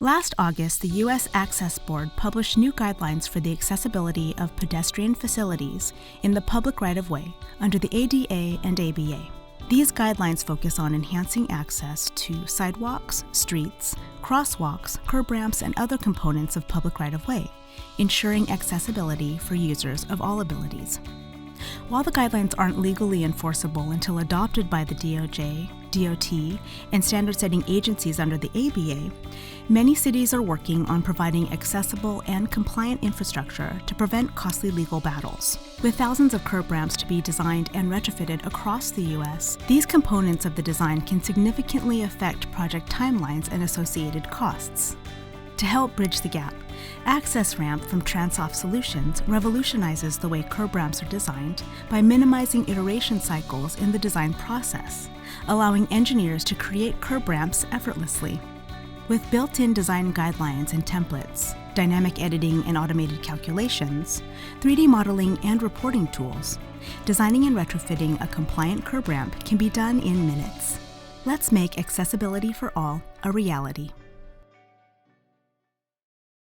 Last August, the U.S. Access Board published new guidelines for the accessibility of pedestrian facilities in the public right-of-way under the ADA and ABA. These guidelines focus on enhancing access to sidewalks, streets, crosswalks, curb ramps, and other components of public right-of-way, ensuring accessibility for users of all abilities. While the guidelines aren't legally enforceable until adopted by the DOJ, DOT, and standard-setting agencies under the ABA, many cities are working on providing accessible and compliant infrastructure to prevent costly legal battles. With thousands of curb ramps to be designed and retrofitted across the U.S., these components of the design can significantly affect project timelines and associated costs. To help bridge the gap, AQCESSRAMP from Transoft Solutions revolutionizes the way curb ramps are designed by minimizing iteration cycles in the design process, allowing engineers to create curb ramps effortlessly. With built-in design guidelines and templates, dynamic editing and automated calculations, 3D modeling and reporting tools, designing and retrofitting a compliant curb ramp can be done in minutes. Let's make accessibility for all a reality.